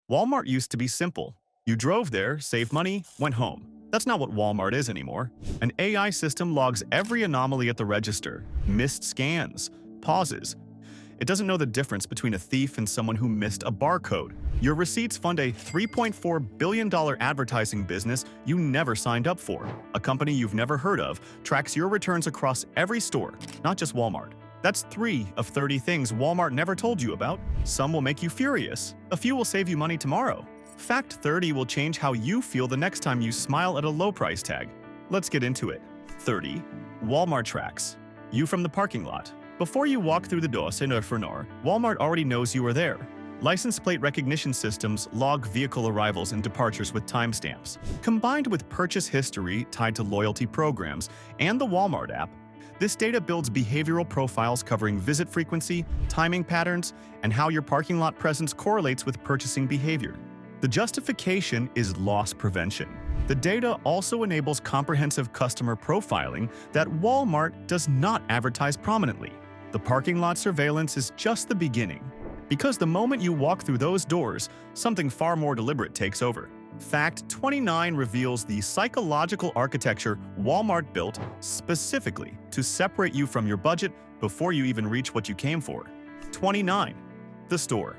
Walmart used to be simple. You drove there, saved money, went home. That's not what Walmart is anymore. An AI system logs every anomaly at the register, missed scans, pauses. It doesn't know the difference between a thief and someone who missed a barcode. Your receipts fund a $3.4 billion advertising business you never signed up for. A company you've never heard of tracks your returns across every store, not just Walmart. That's 3 of 30 things Walmart never told you about. Some will make you furious. A few will save you money tomorrow. Fact 30 will change how you feel the next time you smile at a low price tag. Let's get into it. 30. Walmart tracks you from the parking lot. Before you walk through the door, Walmart already knows you are there. License plate recognition systems log vehicle arrivals and departures with timestamps. Combined with purchase history tied to loyalty programs and the Walmart app, this data builds behavioral profiles covering visit frequency, timing patterns, and how your parking lot presence correlates with purchasing behavior. The justification is loss prevention. The data also enables comprehensive customer profiling that Walmart does not advertise prominently. The parking lot surveillance is just the beginning, because the moment you walk through those doors, something far more deliberate takes over. Fact 29 reveals the psychological architecture Walmart built specifically to separate you from your budget before you even reach what you came for. 29. The store.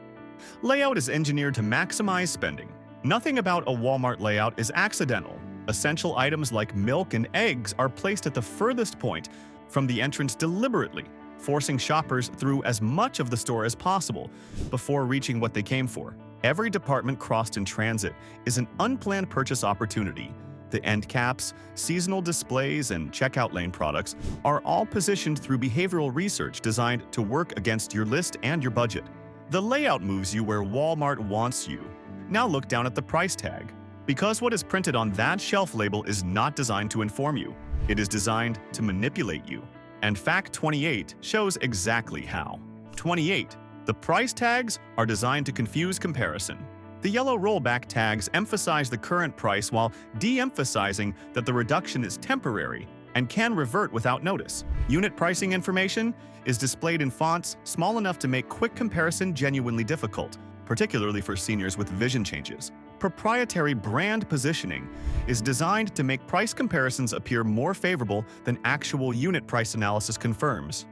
Layout is engineered to maximize spending. Nothing about a Walmart layout is accidental. Essential items like milk and eggs are placed at the furthest point from the entrance deliberately, forcing shoppers through as much of the store as possible before reaching what they came for. Every department crossed in transit is an unplanned purchase opportunity. The end caps, seasonal displays, and checkout lane products are all positioned through behavioral research designed to work against your list and your budget. The layout moves you where Walmart wants you. Now look down at the price tag. Because what is printed on that shelf label is not designed to inform you. It is designed to manipulate you. And fact 28 shows exactly how. 28. The price tags are designed to confuse comparison. The yellow rollback tags emphasize the current price while de-emphasizing that the reduction is temporary and can revert without notice. Unit pricing information is displayed in fonts small enough to make quick comparison genuinely difficult, particularly for seniors with vision changes. Proprietary brand positioning is designed to make price comparisons appear more favorable than actual unit price analysis confirms.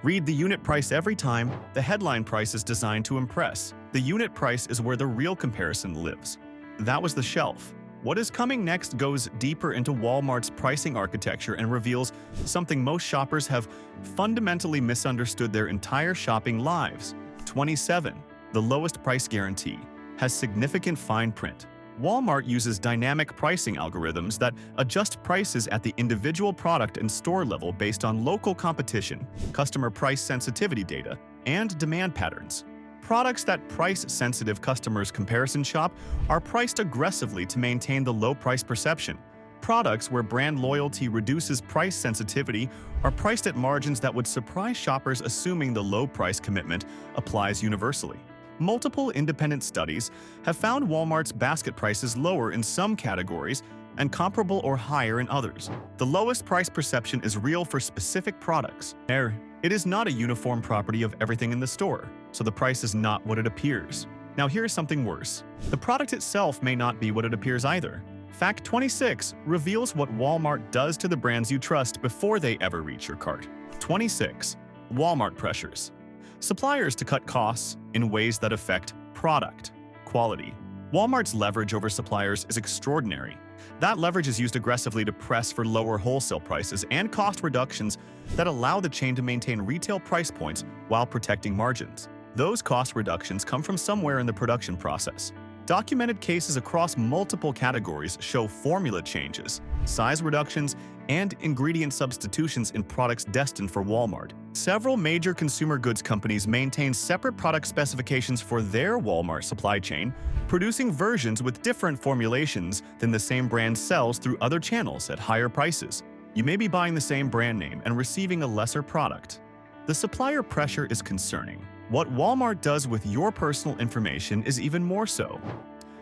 Read the unit price every time. The headline price is designed to impress. The unit price is where the real comparison lives. That was the shelf. What is coming next goes deeper into Walmart's pricing architecture and reveals something most shoppers have fundamentally misunderstood their entire shopping lives. 27. The lowest price guarantee has significant fine print. Walmart uses dynamic pricing algorithms that adjust prices at the individual product and store level based on local competition, customer price sensitivity data, and demand patterns. Products that price-sensitive customers comparison shop are priced aggressively to maintain the low price perception. Products where brand loyalty reduces price sensitivity are priced at margins that would surprise shoppers, assuming the low price commitment applies universally. Multiple independent studies have found Walmart's basket prices lower in some categories and comparable or higher in others. The lowest price perception is real for specific products. It is not a uniform property of everything in the store, so the price is not what it appears. Now here's something worse. The product itself may not be what it appears either. Fact 26 reveals what Walmart does to the brands you trust before they ever reach your cart. 26. Walmart pressures suppliers to cut costs in ways that affect product quality. Walmart's leverage over suppliers is extraordinary. That leverage is used aggressively to press for lower wholesale prices and cost reductions that allow the chain to maintain retail price points while protecting margins. Those cost reductions come from somewhere in the production process. Documented cases across multiple categories show formula changes, size reductions, and ingredient substitutions in products destined for Walmart. Several major consumer goods companies maintain separate product specifications for their Walmart supply chain, producing versions with different formulations than the same brand sells through other channels at higher prices. You may be buying the same brand name and receiving a lesser product. The supplier pressure is concerning. What Walmart does with your personal information is even more so.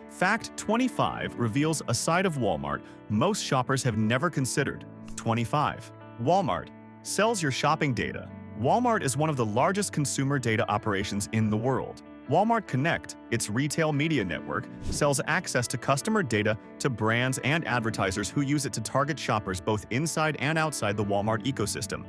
Fact 25 reveals a side of Walmart most shoppers have never considered. 25. Walmart sells your shopping data. Walmart is one of the largest consumer data operations in the world. Walmart Connect, its retail media network, sells access to customer data to brands and advertisers who use it to target shoppers both inside and outside the Walmart ecosystem.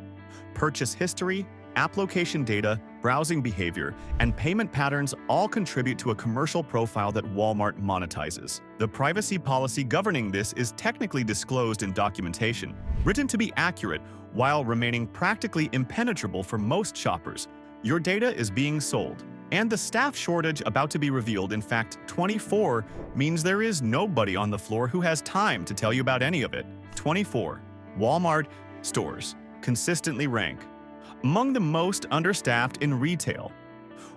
Purchase history, app location data, browsing behavior, and payment patterns all contribute to a commercial profile that Walmart monetizes. The privacy policy governing this is technically disclosed in documentation, written to be accurate while remaining practically impenetrable for most shoppers. Your data is being sold. And the staff shortage about to be revealed, in fact 24, means there is nobody on the floor who has time to tell you about any of it. 24. Walmart stores consistently rank among the most understaffed in retail.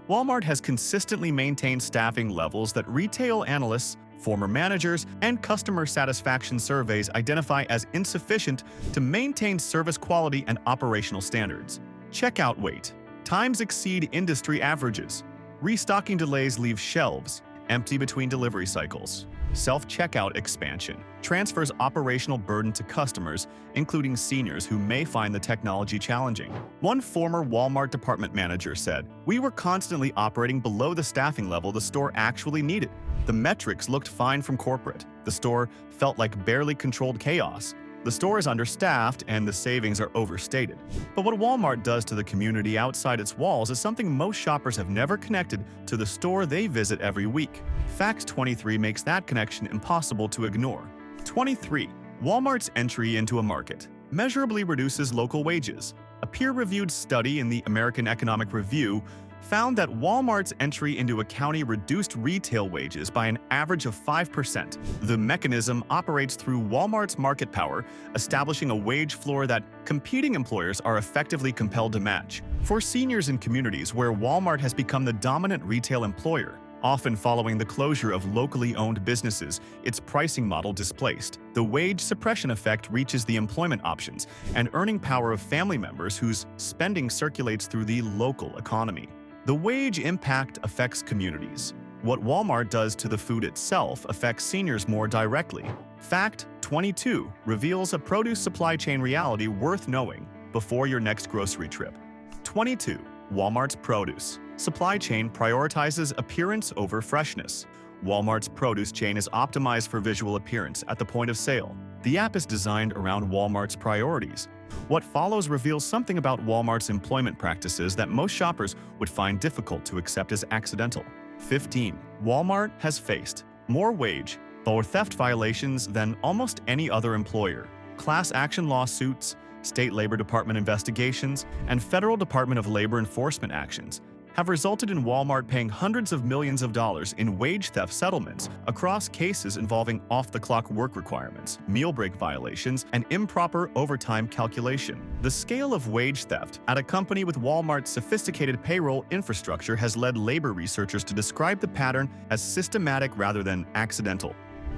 Walmart has consistently maintained staffing levels that retail analysts, former managers, and customer satisfaction surveys identify as insufficient to maintain service quality and operational standards. Checkout wait times exceed industry averages. Restocking delays leave shelves empty between delivery cycles. Self-checkout expansion transfers operational burden to customers, including seniors who may find the technology challenging. One former Walmart department manager said, "We were constantly operating below the staffing level the store actually needed. The metrics looked fine from corporate. The store felt like barely controlled chaos. The store is understaffed and the savings are overstated." But what Walmart does to the community outside its walls is something most shoppers have never connected to the store they visit every week. Fact 23 makes that connection impossible to ignore. 23. Walmart's entry into a market measurably reduces local wages. A peer-reviewed study in the American Economic Review found that Walmart's entry into a county reduced retail wages by an average of 5%. The mechanism operates through Walmart's market power, establishing a wage floor that competing employers are effectively compelled to match. For seniors in communities where Walmart has become the dominant retail employer, often following the closure of locally owned businesses, its pricing model displaced. The wage suppression effect reaches the employment options and earning power of family members whose spending circulates through the local economy. The wage impact affects communities. What Walmart does to the food itself affects seniors more directly. Fact 22 reveals a produce supply chain reality worth knowing before your next grocery trip. 22. Walmart's produce supply chain prioritizes appearance over freshness. Walmart's produce chain is optimized for visual appearance at the point of sale. The app is designed around Walmart's priorities. What follows reveals something about Walmart's employment practices that most shoppers would find difficult to accept as accidental. 15. Walmart has faced more wage or theft violations than almost any other employer. Class action lawsuits, state Labor Department investigations, and federal Department of Labor enforcement actions have resulted in Walmart paying hundreds of millions of dollars in wage theft settlements across cases involving off-the-clock work requirements, meal break violations, and improper overtime calculation. The scale of wage theft at a company with Walmart's sophisticated payroll infrastructure has led labor researchers to describe the pattern as systematic rather than accidental.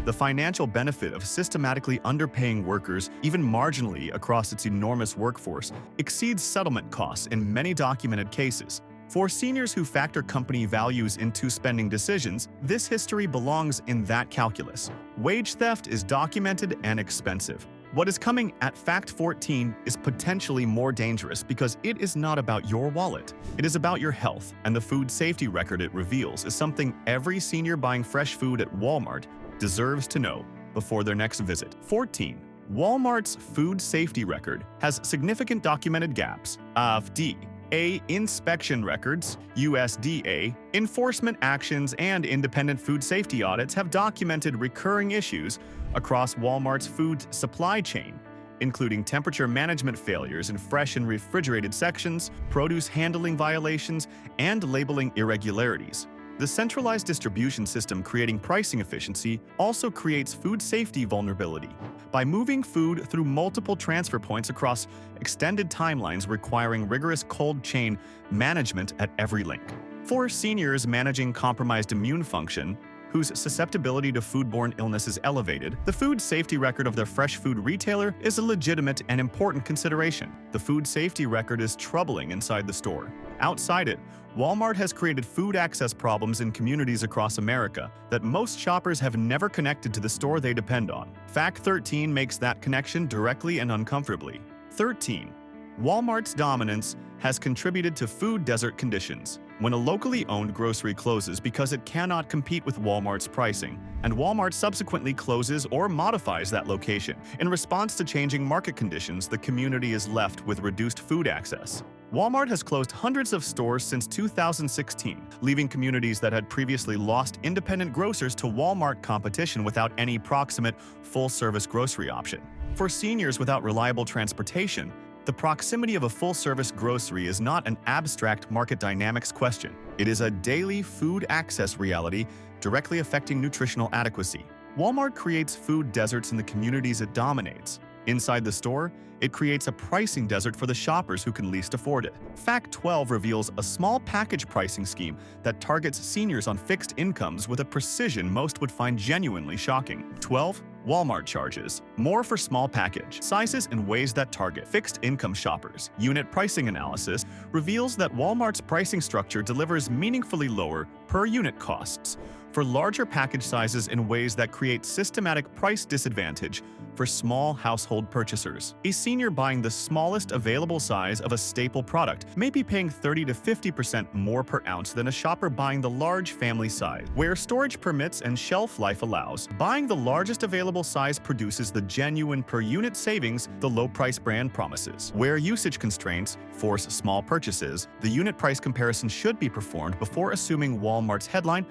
The financial benefit of systematically underpaying workers, even marginally across its enormous workforce, exceeds settlement costs in many documented cases. For seniors who factor company values into spending decisions, this history belongs in that calculus. Wage theft is documented and expensive. What is coming at Fact 14 is potentially more dangerous because it is not about your wallet. It is about your health, and the food safety record it reveals is something every senior buying fresh food at Walmart deserves to know before their next visit. 14. Walmart's food safety record has significant documented gaps. FDA inspection records, USDA enforcement actions, and independent food safety audits have documented recurring issues across Walmart's food supply chain, including temperature management failures in fresh and refrigerated sections, produce handling violations, and labeling irregularities. The centralized distribution system creating pricing efficiency also creates food safety vulnerability by moving food through multiple transfer points across extended timelines requiring rigorous cold chain management at every link. For seniors managing compromised immune function, whose susceptibility to foodborne illness is elevated, the food safety record of their fresh food retailer is a legitimate and important consideration. The food safety record is troubling inside the store. Outside it, Walmart has created food access problems in communities across America that most shoppers have never connected to the store they depend on. Fact 13 makes that connection directly and uncomfortably. 13. Walmart's dominance has contributed to food desert conditions. when a locally owned grocery closes because it cannot compete with Walmart's pricing, and Walmart subsequently closes or modifies that location. In response to changing market conditions, the community is left with reduced food access. Walmart has closed hundreds of stores since 2016, leaving communities that had previously lost independent grocers to Walmart competition without any proximate, full-service grocery option. For seniors without reliable transportation, the proximity of a full-service grocery is not an abstract market dynamics question. It is a daily food access reality directly affecting nutritional adequacy. Walmart creates food deserts in the communities it dominates. Inside the store, it creates a pricing desert for the shoppers who can least afford it. Fact 12 reveals a small package pricing scheme that targets seniors on fixed incomes with a precision most would find genuinely shocking. 12. Walmart charges more for small package sizes in ways that target fixed income shoppers. Unit pricing analysis reveals that Walmart's pricing structure delivers meaningfully lower per unit costs for larger package sizes in ways that create systematic price disadvantage for small household purchasers. A senior buying the smallest available size of a staple product may be paying 30 to 50% more per ounce than a shopper buying the large family size. Where storage permits and shelf life allows, buying the largest available size produces the genuine per unit savings the low-price brand promises. Where usage constraints force small purchases, the unit price comparison should be performed before assuming Walmart's headline,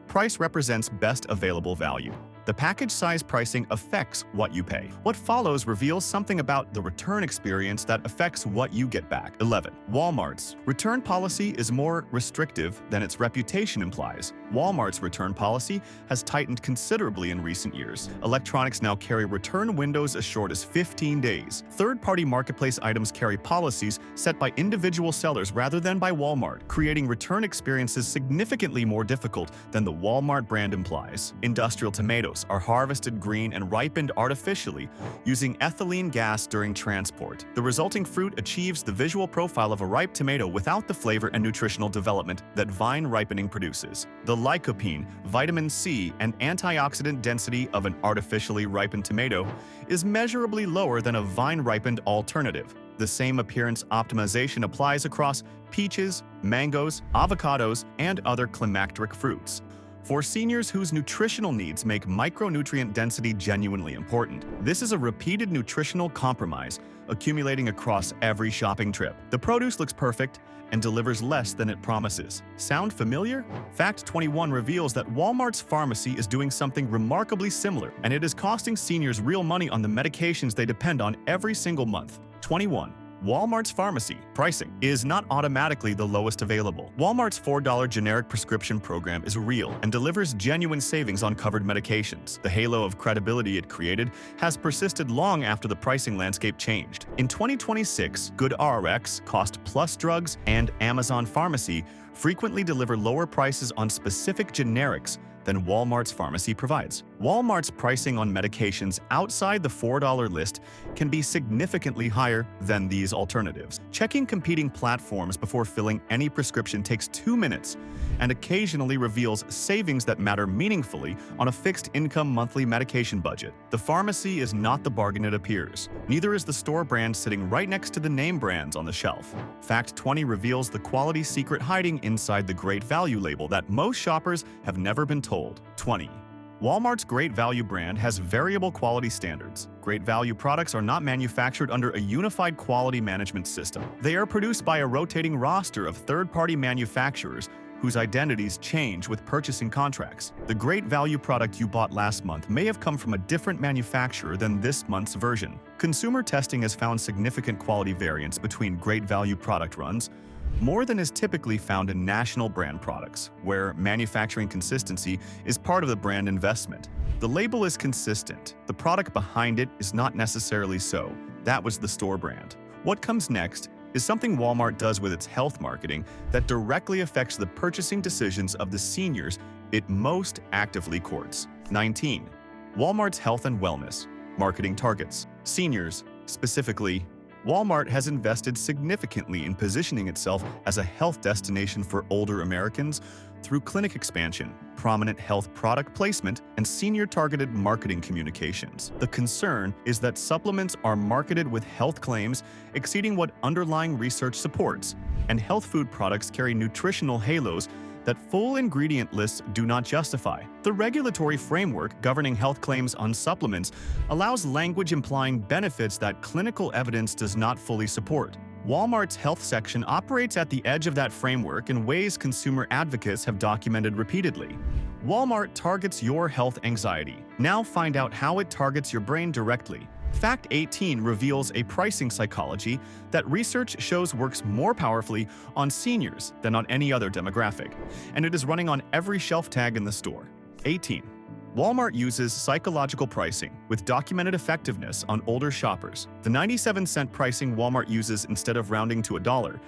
"Price represents best available value." The package size pricing affects what you pay. What follows reveals something about the return experience that affects what you get back. 11. Walmart's return policy is more restrictive than its reputation implies. Walmart's return policy has tightened considerably in recent years. Electronics now carry return windows as short as 15 days. Third-party marketplace items carry policies set by individual sellers rather than by Walmart, creating return experiences significantly more difficult than the Walmart brand implies. Industrial tomatoes are harvested green and ripened artificially using ethylene gas during transport. The resulting fruit achieves the visual profile of a ripe tomato without the flavor and nutritional development that vine ripening produces. The lycopene, vitamin C, and antioxidant density of an artificially ripened tomato is measurably lower than a vine-ripened alternative. The same appearance optimization applies across peaches, mangoes, avocados, and other climacteric fruits. For seniors whose nutritional needs make micronutrient density genuinely important, this is a repeated nutritional compromise accumulating across every shopping trip. The produce looks perfect and delivers less than it promises. Sound familiar? Fact 21 reveals that Walmart's pharmacy is doing something remarkably similar, and it is costing seniors real money on the medications they depend on every single month. 21. Walmart's pharmacy pricing is not automatically the lowest available. Walmart's $4 generic prescription program is real and delivers genuine savings on covered medications. The halo of credibility it created has persisted long after the pricing landscape changed. In 2026, GoodRx, Cost Plus Drugs, and Amazon Pharmacy frequently deliver lower prices on specific generics than Walmart's pharmacy provides. Walmart's pricing on medications outside the $4 list can be significantly higher than these alternatives. Checking competing platforms before filling any prescription takes 2 minutes and occasionally reveals savings that matter meaningfully on a fixed-income monthly medication budget. The pharmacy is not the bargain it appears. Neither is the store brand sitting right next to the name brands on the shelf. Fact 20 reveals the quality secret hiding inside the Great Value label that most shoppers have never been told. 20. Walmart's Great Value brand has variable quality standards. Great Value products are not manufactured under a unified quality management system. They are produced by a rotating roster of third-party manufacturers whose identities change with purchasing contracts. The Great Value product you bought last month may have come from a different manufacturer than this month's version. Consumer testing has found significant quality variance between Great Value product runs, more than is typically found in national brand products, where manufacturing consistency is part of the brand investment. The label is consistent. The product behind it is not necessarily so. That was the store brand. What comes next is something Walmart does with its health marketing that directly affects the purchasing decisions of the seniors it most actively courts. 19. Walmart's health and wellness marketing targets seniors. Specifically, Walmart has invested significantly in positioning itself as a health destination for older Americans through clinic expansion, prominent health product placement, and senior-targeted marketing communications. The concern is that supplements are marketed with health claims exceeding what underlying research supports, and health food products carry nutritional halos that full ingredient lists do not justify. The regulatory framework governing health claims on supplements allows language implying benefits that clinical evidence does not fully support. Walmart's health section operates at the edge of that framework in ways consumer advocates have documented repeatedly. Walmart targets your health anxiety. Now find out how it targets your brain directly. Fact 18 reveals a pricing psychology that research shows works more powerfully on seniors than on any other demographic, and it is running on every shelf tag in the store. 18. Walmart uses psychological pricing with documented effectiveness on older shoppers. The 97-cent pricing Walmart uses instead of rounding to $1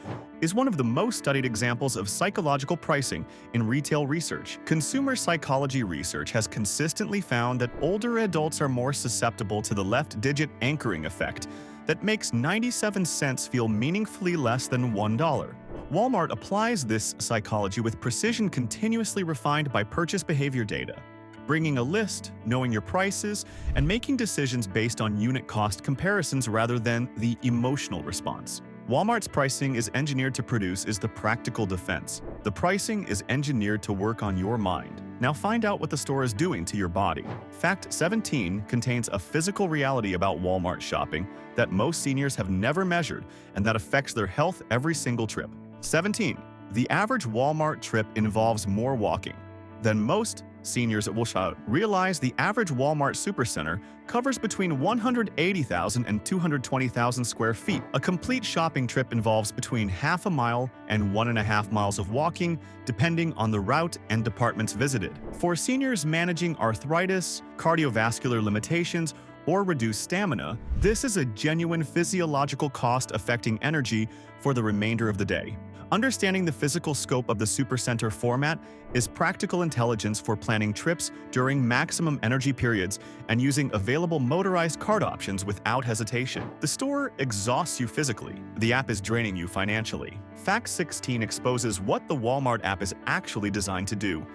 is one of the most studied examples of psychological pricing in retail research. Consumer psychology research has consistently found that older adults are more susceptible to the left-digit anchoring effect that makes 97 cents feel meaningfully less than $1. Walmart applies this psychology with precision continuously refined by purchase behavior data, bringing a list, knowing your prices, and making decisions based on unit cost comparisons rather than the emotional response. Walmart's pricing is engineered to produce is the practical defense. The pricing is engineered to work on your mind. Now find out what the store is doing to your body. Fact 17 contains a physical reality about Walmart shopping that most seniors have never measured and that affects their health every single trip. 17. The average Walmart trip involves more walking than most seniors will shop. Realize the average Walmart supercenter covers between 180,000 and 220,000 square feet. A complete shopping trip involves between half a mile and 1.5 miles of walking, depending on the route and departments visited. For seniors managing arthritis, cardiovascular limitations, or reduced stamina, this is a genuine physiological cost affecting energy for the remainder of the day. Understanding the physical scope of the supercenter format is practical intelligence for planning trips during maximum energy periods and using available motorized cart options without hesitation. The store exhausts you physically. The app is draining you financially. Fact 16 exposes what the Walmart app is actually designed to do,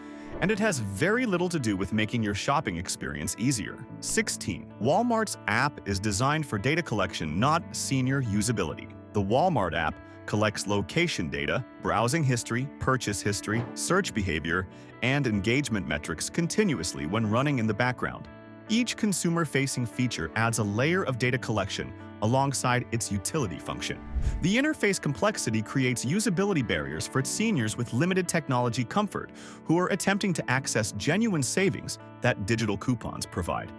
and it has very little to do with making your shopping experience easier. 16. Walmart's app is designed for data collection, not senior usability. The Walmart app collects location data, browsing history, purchase history, search behavior, and engagement metrics continuously when running in the background. Each consumer-facing feature adds a layer of data collection alongside its utility function. The interface complexity creates usability barriers for seniors with limited technology comfort who are attempting to access genuine savings that digital coupons provide.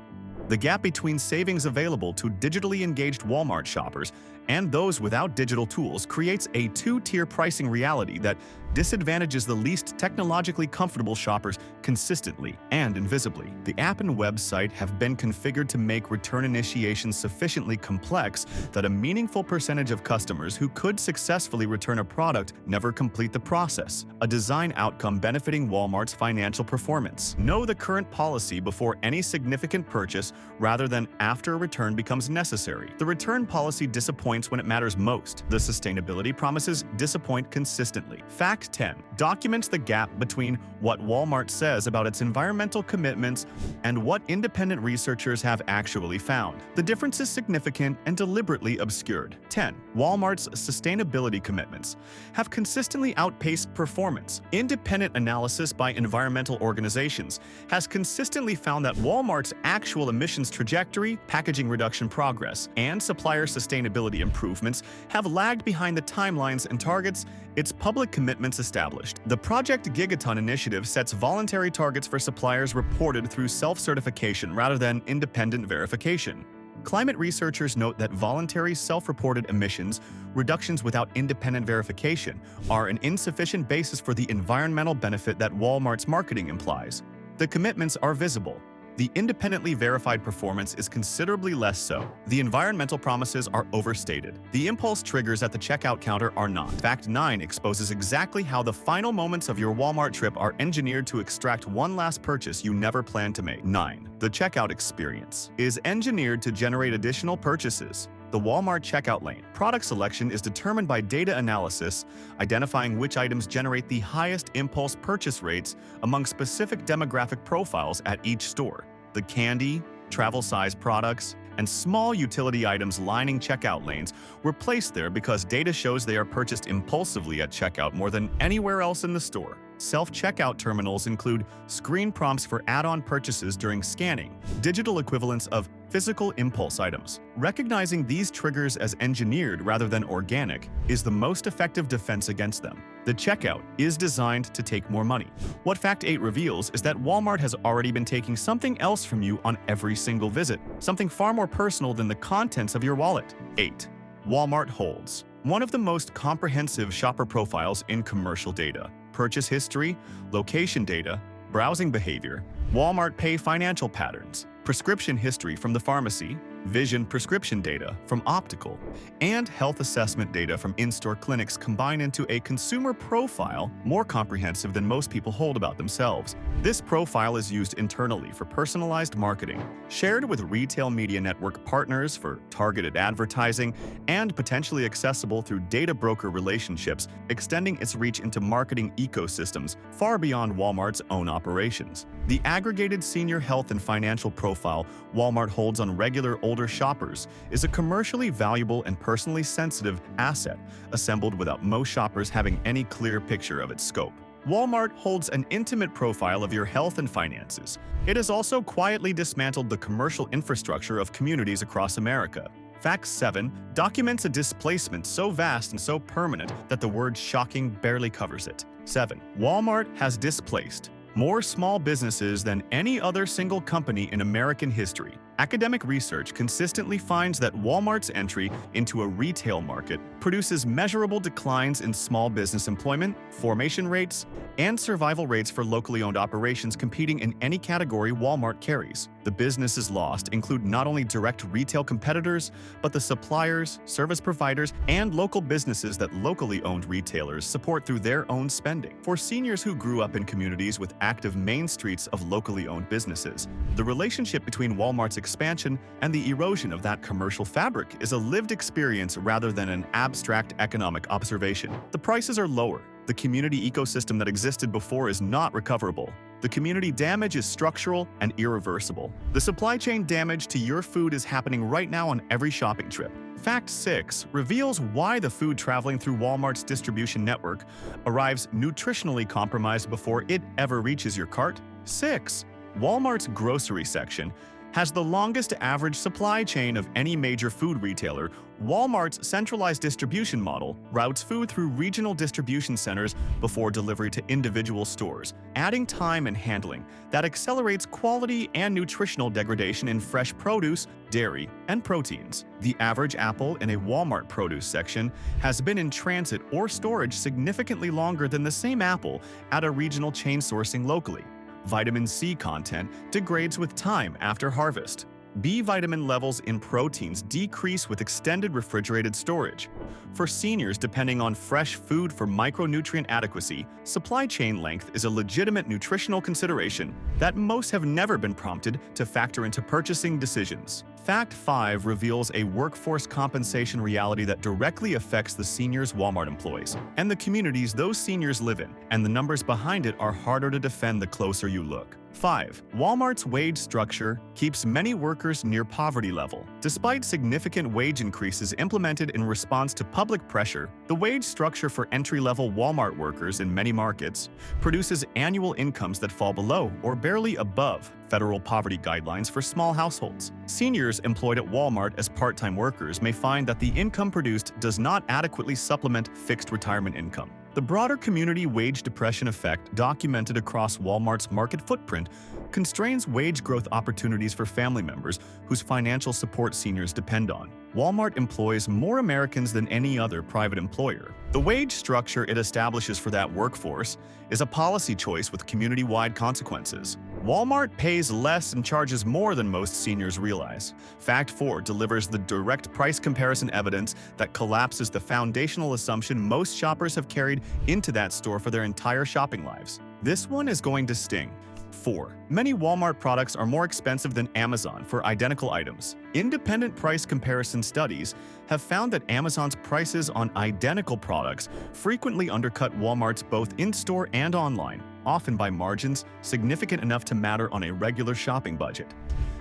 The gap between savings available to digitally engaged Walmart shoppers and those without digital tools creates a two-tier pricing reality that disadvantages the least technologically comfortable shoppers consistently and invisibly. The app and website have been configured to make return initiation sufficiently complex that a meaningful percentage of customers who could successfully return a product never complete the process, a design outcome benefiting Walmart's financial performance. Know the current policy before any significant purchase rather than after a return becomes necessary. The return policy disappoints when it matters most. The sustainability promises disappoint consistently. Fact 10 documents the gap between what Walmart says about its environmental commitments and what independent researchers have actually found. The difference is significant and deliberately obscured. 10. Walmart's sustainability commitments have consistently outpaced performance. Independent analysis by environmental organizations has consistently found that Walmart's actual emissions trajectory, packaging reduction progress, and supplier sustainability improvements have lagged behind the timelines and targets its public commitments established. The Project Gigaton initiative sets voluntary targets for suppliers reported through self-certification rather than independent verification. Climate researchers note that voluntary self-reported emissions reductions without independent verification are an insufficient basis for the environmental benefit that Walmart's marketing implies. The commitments are visible. The independently verified performance is considerably less so. The environmental promises are overstated. The impulse triggers at the checkout counter are not. Fact 9 exposes exactly how the final moments of your Walmart trip are engineered to extract one last purchase you never planned to make. 9. The checkout experience is engineered to generate additional purchases. The Walmart checkout lane. Product selection is determined by data analysis, identifying which items generate the highest impulse purchase rates among specific demographic profiles at each store. The candy, travel-size products, and small utility items lining checkout lanes were placed there because data shows they are purchased impulsively at checkout more than anywhere else in the store. Self-checkout terminals include screen prompts for add-on purchases during scanning, digital equivalents of physical impulse items. Recognizing these triggers as engineered rather than organic is the most effective defense against them. The checkout is designed to take more money. What Fact 8 reveals is that Walmart has already been taking something else from you on every single visit, something far more personal than the contents of your wallet. 8. Walmart holds one of the most comprehensive shopper profiles in commercial data. Purchase history, location data, browsing behavior, Walmart Pay financial patterns, prescription history from the pharmacy, vision prescription data from optical, and health assessment data from in-store clinics combine into a consumer profile more comprehensive than most people hold about themselves. This profile is used internally for personalized marketing, shared with retail media network partners for targeted advertising, and potentially accessible through data broker relationships, extending its reach into marketing ecosystems far beyond Walmart's own operations. The aggregated senior health and financial profile Walmart holds on regular older shoppers is a commercially valuable and personally sensitive asset, assembled without most shoppers having any clear picture of its scope. Walmart holds an intimate profile of your health and finances. It has also quietly dismantled the commercial infrastructure of communities across America. Fact 7 documents a displacement so vast and so permanent that the word shocking barely covers it. 7. Walmart has displaced more small businesses than any other single company in American history. Academic research consistently finds that Walmart's entry into a retail market produces measurable declines in small business employment, formation rates, and survival rates for locally owned operations competing in any category Walmart carries. The businesses lost include not only direct retail competitors, but the suppliers, service providers, and local businesses that locally owned retailers support through their own spending. For seniors who grew up in communities with active main streets of locally owned businesses, the relationship between Walmart's expansion and the erosion of that commercial fabric is a lived experience rather than an abstract economic observation. The prices are lower. The community ecosystem that existed before is not recoverable. The community damage is structural and irreversible. The supply chain damage to your food is happening right now on every shopping trip. Fact 6 reveals why the food traveling through Walmart's distribution network arrives nutritionally compromised before it ever reaches your cart. 6. Walmart's grocery section has the longest average supply chain of any major food retailer. Walmart's centralized distribution model routes food through regional distribution centers before delivery to individual stores, adding time and handling that accelerates quality and nutritional degradation in fresh produce, dairy, and proteins. The average apple in a Walmart produce section has been in transit or storage significantly longer than the same apple at a regional chain sourcing locally. Vitamin C content degrades with time after harvest. B vitamin levels in proteins decrease with extended refrigerated storage. For seniors depending on fresh food for micronutrient adequacy, supply chain length is a legitimate nutritional consideration that most have never been prompted to factor into purchasing decisions. Fact 5 reveals a workforce compensation reality that directly affects the seniors Walmart employs and the communities those seniors live in, and the numbers behind it are harder to defend the closer you look. 5. Walmart's wage structure keeps many workers near poverty level. Despite significant wage increases implemented in response to public pressure, the wage structure for entry-level Walmart workers in many markets produces annual incomes that fall below or barely above federal poverty guidelines for small households. Seniors employed at Walmart as part-time workers may find that the income produced does not adequately supplement fixed retirement income. The broader community wage depression effect documented across Walmart's market footprint constrains wage growth opportunities for family members whose financial support seniors depend on. Walmart employs more Americans than any other private employer. The wage structure it establishes for that workforce is a policy choice with community-wide consequences. Walmart pays less and charges more than most seniors realize. Fact 4 delivers the direct price comparison evidence that collapses the foundational assumption most shoppers have carried into that store for their entire shopping lives. This one is going to sting. 4. Many Walmart products are more expensive than Amazon for identical items. Independent price comparison studies have found that Amazon's prices on identical products frequently undercut Walmart's both in-store and online, often by margins significant enough to matter on a regular shopping budget.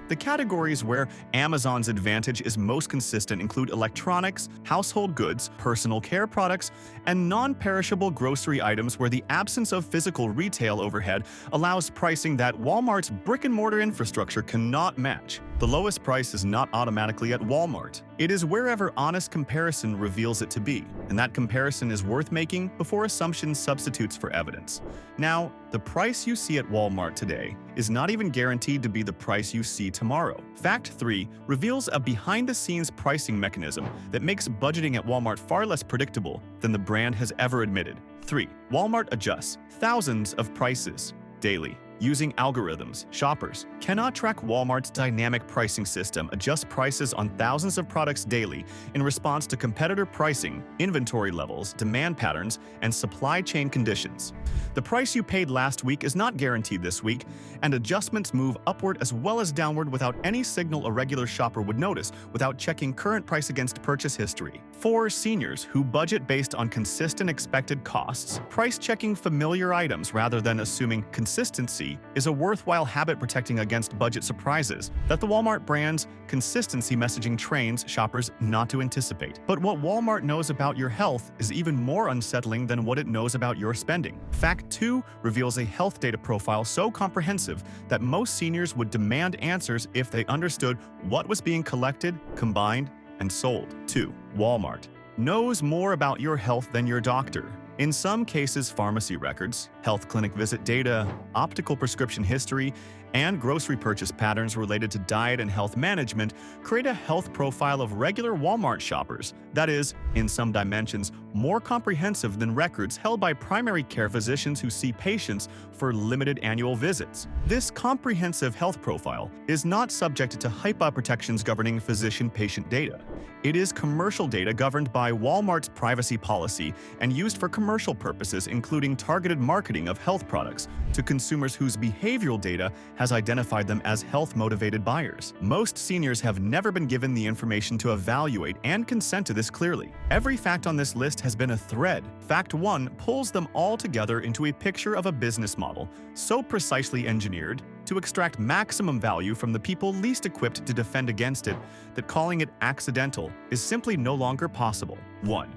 The categories where Amazon's advantage is most consistent include electronics, household goods, personal care products, and non-perishable grocery items where the absence of physical retail overhead allows pricing that Walmart's brick-and-mortar infrastructure cannot match. The lowest price is not automatically at Walmart. It is wherever honest comparison reveals it to be, and that comparison is worth making before assumption substitutes for evidence. Now, the price you see at Walmart today is not even guaranteed to be the price you see tomorrow. Fact 3 reveals a behind-the-scenes pricing mechanism that makes budgeting at Walmart far less predictable than the brand has ever admitted. 3. Walmart adjusts thousands of prices daily. Using algorithms, shoppers cannot track Walmart's dynamic pricing system, adjust prices on thousands of products daily in response to competitor pricing, inventory levels, demand patterns, and supply chain conditions. The price you paid last week is not guaranteed this week, and adjustments move upward as well as downward without any signal a regular shopper would notice without checking current price against purchase history. 4. Seniors who budget based on consistent expected costs, price-checking familiar items rather than assuming consistency is a worthwhile habit protecting against budget surprises that the Walmart brand's consistency messaging trains shoppers not to anticipate. But what Walmart knows about your health is even more unsettling than what it knows about your spending. Fact 2 reveals a health data profile so comprehensive that most seniors would demand answers if they understood what was being collected, combined, and sold. 2. Walmart knows more about your health than your doctor. In some cases, pharmacy records, health clinic visit data, optical prescription history, and grocery purchase patterns related to diet and health management create a health profile of regular Walmart shoppers that is, in some dimensions, more comprehensive than records held by primary care physicians who see patients for limited annual visits. This comprehensive health profile is not subject to HIPAA protections governing physician-patient data. It is commercial data governed by Walmart's privacy policy and used for commercial purposes, including targeted marketing of health products to consumers whose behavioral data has identified them as health-motivated buyers. Most seniors have never been given the information to evaluate and consent to this clearly. Every fact on this list has been a thread. Fact 1 pulls them all together into a picture of a business model so precisely engineered to extract maximum value from the people least equipped to defend against it that calling it accidental is simply no longer possible. 1.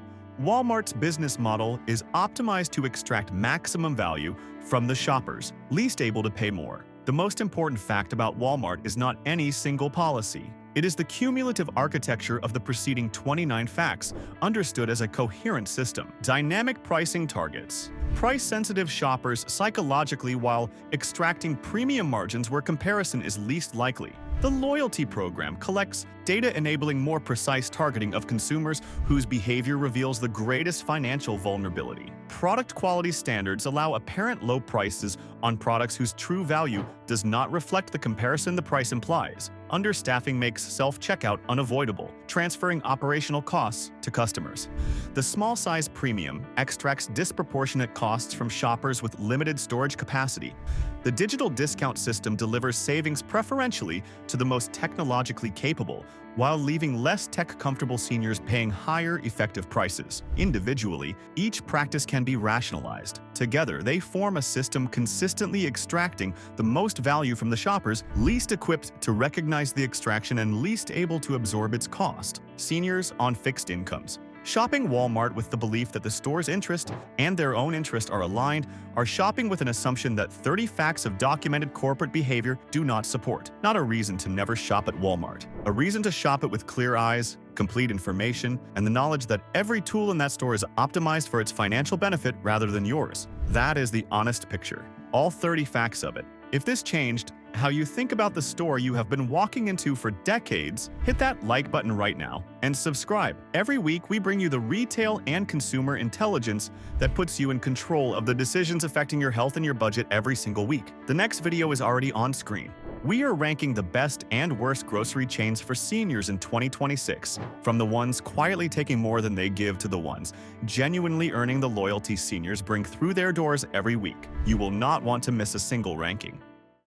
Walmart's business model is optimized to extract maximum value from the shoppers least able to pay more. The most important fact about Walmart is not any single policy. It is the cumulative architecture of the preceding 29 facts, understood as a coherent system. Dynamic pricing targets price-sensitive shoppers psychologically while extracting premium margins where comparison is least likely. The loyalty program collects data enabling more precise targeting of consumers whose behavior reveals the greatest financial vulnerability. Product quality standards allow apparent low prices on products whose true value does not reflect the comparison the price implies. Understaffing makes self-checkout unavoidable, transferring operational costs to customers. The small-size premium extracts disproportionate costs from shoppers with limited storage capacity. The digital discount system delivers savings preferentially to the most technologically capable, while leaving less tech-comfortable seniors paying higher effective prices. Individually, each practice can be rationalized. Together, they form a system consistently extracting the most value from the shoppers least equipped to recognize the extraction and least able to absorb its cost. Seniors on fixed incomes. Shopping Walmart with the belief that the store's interest and their own interest are aligned are shopping with an assumption that 30 facts of documented corporate behavior do not support. Not a reason to never shop at Walmart. A reason to shop it with clear eyes, complete information, and the knowledge that every tool in that store is optimized for its financial benefit rather than yours. That is the honest picture. All 30 facts of it. If this changed how you think about the store you have been walking into for decades, hit that like button right now and subscribe. Every week, we bring you the retail and consumer intelligence that puts you in control of the decisions affecting your health and your budget every single week. The next video is already on screen. We are ranking the best and worst grocery chains for seniors in 2026, from the ones quietly taking more than they give to the ones genuinely earning the loyalty seniors bring through their doors every week. You will not want to miss a single ranking.